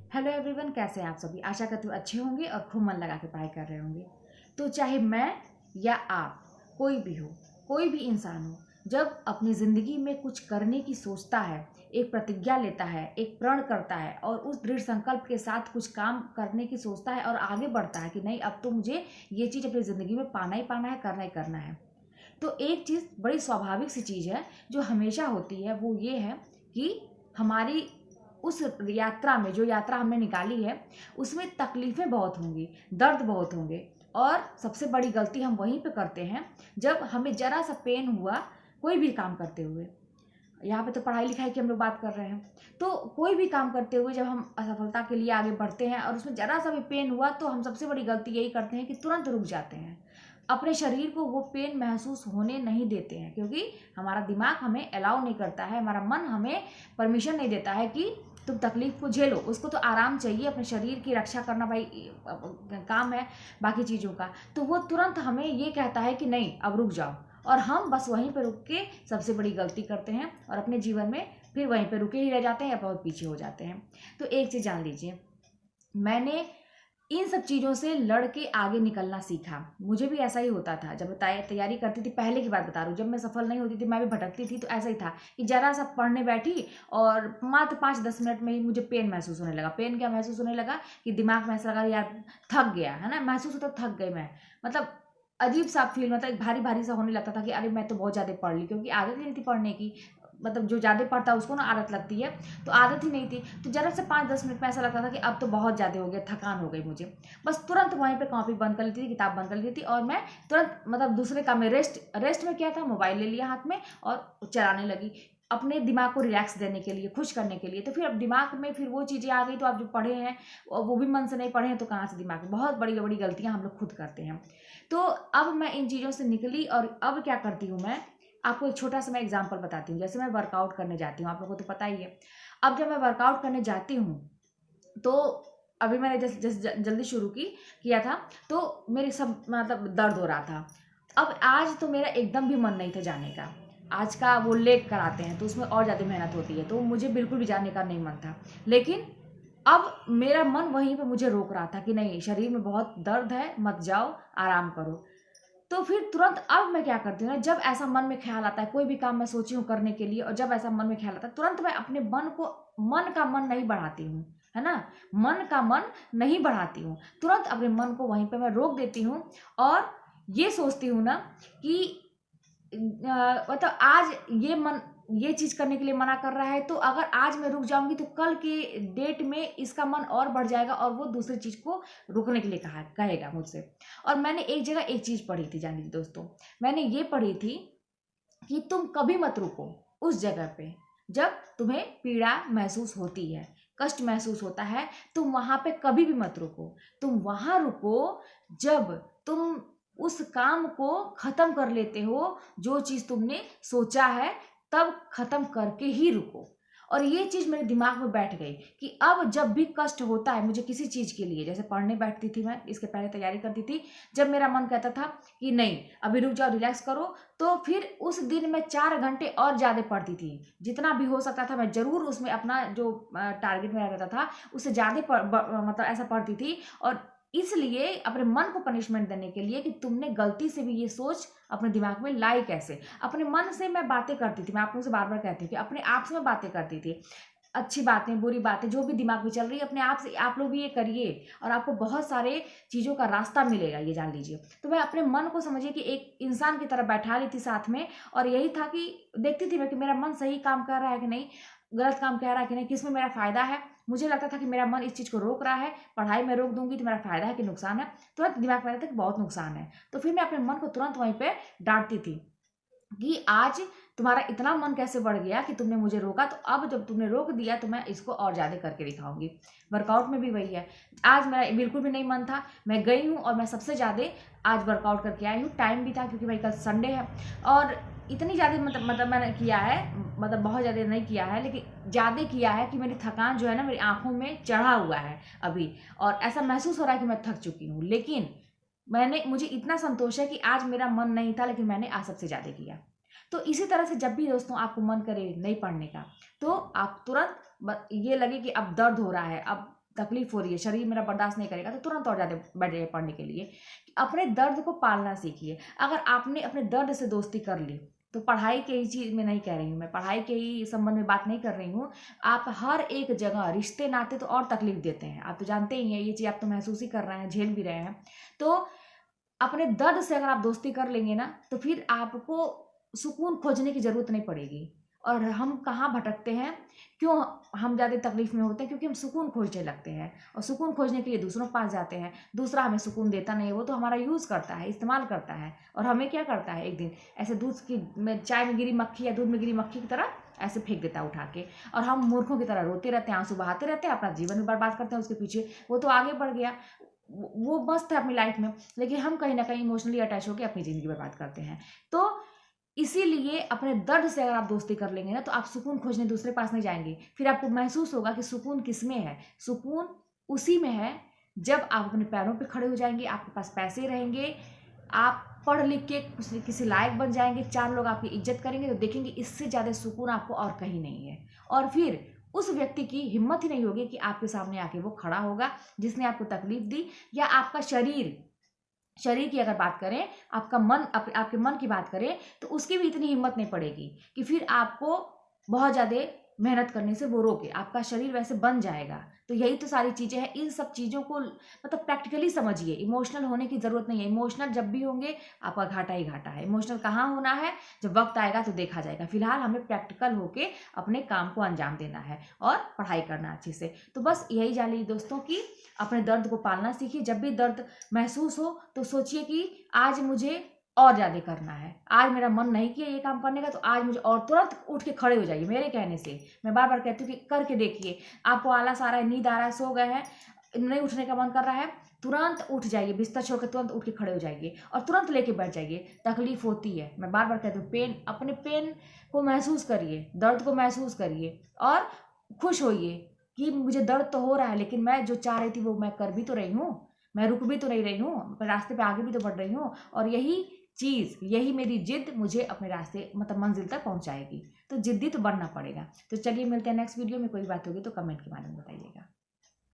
Hello everyone, कैसे हैं आप सभी। आशा करती हूँ अच्छे होंगे और खूब मन लगा के पढ़ाई कर रहे होंगे। तो चाहे मैं या आप, कोई भी हो, कोई भी इंसान हो, जब अपनी ज़िंदगी में कुछ करने की सोचता है, एक प्रतिज्ञा लेता है, एक प्रण करता है और उस दृढ़ संकल्प के साथ कुछ काम करने की सोचता है और आगे बढ़ता है कि नहीं, अब तो मुझे ये चीज़ अपनी ज़िंदगी में पाना ही पाना है, करना ही करना है। तो एक चीज़ बड़ी स्वाभाविक सी चीज़ है जो हमेशा होती है, वो ये है कि हमारी उस यात्रा में, जो यात्रा हमने निकाली है, उसमें तकलीफ़ें बहुत होंगी, दर्द बहुत होंगे और सबसे बड़ी गलती हम वहीं पे करते हैं जब हमें ज़रा सा पेन हुआ कोई भी काम करते हुए। यहाँ पे तो पढ़ाई लिखाई की हम लोग बात कर रहे हैं। तो कोई भी काम करते हुए जब हम असफलता के लिए आगे बढ़ते हैं और उसमें ज़रा सा भी पेन हुआ तो हम सबसे बड़ी गलती यही करते हैं कि तुरंत रुक जाते हैं। अपने शरीर को वो पेन महसूस होने नहीं देते हैं, क्योंकि हमारा दिमाग हमें अलाउ नहीं करता है, हमारा मन हमें परमिशन नहीं देता है कि तुम तकलीफ को झेलो। उसको तो आराम चाहिए, अपने शरीर की रक्षा करना भाई काम है बाकी चीज़ों का। तो वो तुरंत हमें ये कहता है कि नहीं, अब रुक जाओ, और हम बस वहीं पर रुक के सबसे बड़ी गलती करते हैं और अपने जीवन में फिर वहीं पर रुके ही रह जाते हैं या बहुत पीछे हो जाते हैं। तो एक चीज़ जान लीजिए, मैंने इन सब चीज़ों से लड़ के आगे निकलना सीखा। मुझे भी ऐसा ही होता था जब तैयारी करती थी। पहले की बात बता रही हूँ, जब मैं सफल नहीं होती थी, मैं भी भटकती थी, तो ऐसा ही था कि ज़रा सा पढ़ने बैठी और मात्र 5-10 मिनट में ही मुझे पेन महसूस होने लगा। पेन क्या महसूस होने लगा कि दिमाग में ऐसा लगा यार थक गया है ना, महसूस होता थक गई मैं, मतलब अजीब सा फील, मतलब भारी भारी सा होने लगता था कि अरे मैं तो बहुत ज़्यादा पढ़ ली, क्योंकि आदत ही नहीं थी पढ़ने की। मतलब जो ज़्यादा पढ़ता है उसको ना आदत लगती है, तो आदत ही नहीं थी। तो जरा से 5-10 मिनट में ऐसा लगता था कि अब तो बहुत ज़्यादा हो गया, थकान हो गई मुझे। बस तुरंत वहीं पे कॉपी बंद कर लेती थी, किताब बंद कर लेती थी और मैं तुरंत मतलब दूसरे काम में, रेस्ट में क्या था, मोबाइल ले लिया हाथ में और चलाने लगी अपने दिमाग को रिलैक्स देने के लिए, खुश करने के लिए। तो फिर अब दिमाग में फिर वो चीज़ें आ गई, तो आप जो पढ़े हैं और वो भी मन से नहीं पढ़े हैं तो कहाँ से दिमाग में। बहुत बड़ी बड़ी गलतियाँ हम लोग खुद करते हैं। तो अब मैं इन चीज़ों से निकली और अब क्या करती हूँ, मैं आपको एक छोटा सा मैं एग्जांपल बताती हूँ। जैसे मैं वर्कआउट करने जाती हूँ, आप लोगों को तो पता ही है। अब जब मैं वर्कआउट करने जाती हूँ तो अभी मैंने जैसे जैसे जल्दी शुरू किया था, तो मेरे सब मतलब दर्द हो रहा था। अब आज तो मेरा एकदम भी मन नहीं था जाने का। आज का वो लेग कराते हैं तो उसमें और ज़्यादा मेहनत होती है, तो मुझे बिल्कुल भी जाने का नहीं मन था। लेकिन अब मेरा मन वहीं पे मुझे रोक रहा था कि नहीं, शरीर में बहुत दर्द है, मत जाओ, आराम करो। तो फिर तुरंत अब मैं क्या करती हूँ ना, जब ऐसा मन में ख्याल आता है, कोई भी काम मैं सोची हूँ करने के लिए और जब ऐसा मन में ख्याल आता है, तुरंत मैं अपने मन का मन नहीं बढ़ाती हूँ, है ना, मन का मन नहीं बढ़ाती हूँ। तुरंत अपने मन को वहीं पे मैं रोक देती हूँ और ये सोचती हूँ ना कि मतलब आज ये चीज़ करने के लिए मना कर रहा है, तो अगर आज मैं रुक जाऊंगी तो कल के डेट में इसका मन और बढ़ जाएगा और वो दूसरी चीज़ को रुकने के लिए कहेगा मुझसे। और मैंने एक जगह एक चीज़ पढ़ी थी, जान लीजिए दोस्तों, मैंने ये पढ़ी थी कि तुम कभी मत रुको उस जगह पे जब तुम्हें पीड़ा महसूस होती है, कष्ट महसूस होता है, तुम वहां पे कभी भी मत रुको। तुम वहां रुको जब तुम उस काम को खत्म कर लेते हो, जो चीज तुमने सोचा है, तब खत्म करके ही रुको। और ये चीज मेरे दिमाग में बैठ गई कि अब जब भी कष्ट होता है मुझे किसी चीज के लिए, जैसे पढ़ने बैठती थी मैं, इसके पहले तैयारी करती थी, जब मेरा मन कहता था कि नहीं अभी रुक जाओ, रिलैक्स करो, तो फिर उस दिन मैं 4 घंटे और ज़्यादा पढ़ती थी। जितना भी हो सकता था मैं ज़रूर उसमें अपना जो टारगेट मेरा रहता था उससे ज़्यादा मतलब ऐसा पढ़ती थी। और इसलिए अपने मन को पनिशमेंट देने के लिए कि तुमने गलती से भी ये सोच अपने दिमाग में लाई कैसे। अपने मन से मैं बातें करती थी, मैं आप लोगों से बार बार कहती हूँ कि अपने आप से मैं बातें करती थी। अच्छी बातें, बुरी बातें, जो भी दिमाग में चल रही है, अपने आप से आप लोग भी ये करिए और आपको बहुत सारे चीज़ों का रास्ता मिलेगा, ये जान लीजिए। तो मैं अपने मन को समझिए कि एक इंसान की तरह बैठा ली थी साथ में, और यही था कि देखती थी मैं कि मेरा मन सही काम कर रहा है कि नहीं, गलत काम कह रहा है कि नहीं, किसमें मेरा फ़ायदा है। मुझे लगता था कि मेरा मन इस चीज़ को रोक रहा है, पढ़ाई में रोक दूंगी तो मेरा फ़ायदा है कि नुकसान है। तुरंत दिमाग में आता था कि बहुत नुकसान है। तो फिर मैं अपने मन को तुरंत वहीं पर डांटती थी कि आज तुम्हारा इतना मन कैसे बढ़ गया कि तुमने मुझे रोका, तो अब जब तुमने रोक दिया तो मैं इसको और ज़्यादा करके दिखाऊंगी। वर्कआउट में भी वही है। आज मेरा बिल्कुल भी नहीं मन था, मैं गई हूँ और मैं सबसे ज़्यादा आज वर्कआउट करके आई हूँ। टाइम भी था क्योंकि भाई कल संडे है, और इतनी ज़्यादा मतलब मैंने किया है, मतलब बहुत ज़्यादा नहीं किया है लेकिन ज़्यादा किया है कि मेरी थकान जो है ना मेरी आँखों में चढ़ा हुआ है अभी, और ऐसा महसूस हो रहा है कि मैं थक चुकी हूँ। लेकिन मुझे इतना संतोष है कि आज मेरा मन नहीं था लेकिन मैंने आज सबसे ज़्यादा किया। तो इसी तरह से जब भी दोस्तों आपको मन करे नहीं पढ़ने का, तो आप तुरंत ये लगे कि अब दर्द हो रहा है, अब तकलीफ हो रही है, शरीर मेरा बर्दाश्त नहीं करेगा, तो तुरंत और ज़्यादा बैठ जाइए पढ़ने के लिए। अपने दर्द को पालना सीखिए। अगर आपने अपने दर्द से दोस्ती कर ली, तो पढ़ाई के ही चीज़ में नहीं कह रही हूँ मैं, पढ़ाई के ही संबंध में बात नहीं कर रही हूँ। आप हर एक जगह रिश्ते नाते तो और तकलीफ देते हैं, आप तो जानते ही हैं, ये चीज़ आप तो महसूस ही कर रहे हैं, झेल भी रहे हैं। तो अपने दर्द से अगर आप दोस्ती कर लेंगे ना, तो फिर आपको सुकून खोजने की ज़रूरत नहीं पड़ेगी। और हम कहाँ भटकते हैं, क्यों हम ज़्यादा तकलीफ में होते हैं, क्योंकि हम सुकून खोजने लगते हैं, और सुकून खोजने के लिए दूसरों के पास जाते हैं। दूसरा हमें सुकून देता नहीं है, वो तो हमारा यूज़ करता है, इस्तेमाल करता है, और हमें क्या करता है, एक दिन ऐसे दूध की में चाय में गिरी मक्खी या दूध में गिरी मक्खी की तरह ऐसे फेंक देता है उठा के, और हम मूर्खों की तरह रोते रहते हैं, आंसू बहाते रहते हैं, अपना जीवन भी बर्बाद करते हैं उसके पीछे। वो तो आगे बढ़ गया, वो मस्त है अपनी लाइफ में, लेकिन हम कहीं ना कहीं इमोशनली अटैच होकर अपनी ज़िंदगी बर्बाद करते हैं। तो इसीलिए अपने दर्द से अगर आप दोस्ती कर लेंगे ना, तो आप सुकून खोजने दूसरे पास नहीं जाएंगे। फिर आपको महसूस होगा कि सुकून किस में है। सुकून उसी में है जब आप अपने पैरों पे खड़े हो जाएंगे, आपके पास पैसे रहेंगे, आप पढ़ लिख के किसी लायक बन जाएंगे, 4 लोग आपकी इज्जत करेंगे, तो देखेंगे इससे ज़्यादा सुकून आपको और कहीं नहीं है। और फिर उस व्यक्ति की हिम्मत ही नहीं होगी कि आपके सामने आके वो खड़ा होगा जिसने आपको तकलीफ दी। या आपका शरीर की अगर बात करें, आपका मन, आपके मन की बात करें, तो उसकी भी इतनी हिम्मत नहीं पड़ेगी कि फिर आपको बहुत ज़्यादा मेहनत करने से वो रोके। आपका शरीर वैसे बन जाएगा। तो यही तो सारी चीज़ें हैं। इन सब चीज़ों को मतलब प्रैक्टिकली समझिए। इमोशनल होने की ज़रूरत नहीं है। इमोशनल जब भी होंगे आपका घाटा ही घाटा है। इमोशनल कहाँ होना है, जब वक्त आएगा तो देखा जाएगा। फिलहाल हमें प्रैक्टिकल होके अपने काम को अंजाम देना है और पढ़ाई करना अच्छे से। तो बस यही जानिए दोस्तों कि अपने दर्द को पालना सीखिए। जब भी दर्द महसूस हो तो सोचिए कि आज मुझे और ज़्यादा करना है, आज मेरा मन नहीं किया ये काम करने का, तो आज मुझे, और तुरंत उठ के खड़े हो जाइए। मेरे कहने से मैं बार बार कहती हूँ कि करके देखिए। आपको आलस आ रहा है, नींद आ रहा है, सो गए हैं, नहीं उठने का मन कर रहा है, तुरंत उठ जाइए, बिस्तर छोड़ के तुरंत उठ के खड़े हो जाइए और तुरंत लेके बैठ जाइए। तकलीफ होती है, मैं बार बार कहती हूँ, पेन, अपने पेन को महसूस करिए, दर्द को महसूस करिए और खुश होइए कि मुझे दर्द तो हो रहा है, लेकिन मैं जो चाह रही थी वो मैं कर भी तो रही हूँ, मैं रुक भी तो नहीं रही हूँ, रास्ते पे आगे भी तो बढ़ रही हूँ। और यही चीज़, यही मेरी जिद मुझे अपने रास्ते मतलब मंजिल तक पहुँचाएगी। तो जिद्दी तो बनना पड़ेगा। तो चलिए मिलते हैं नेक्स्ट वीडियो में। कोई बात होगी तो कमेंट के माध्यम में बताइएगा।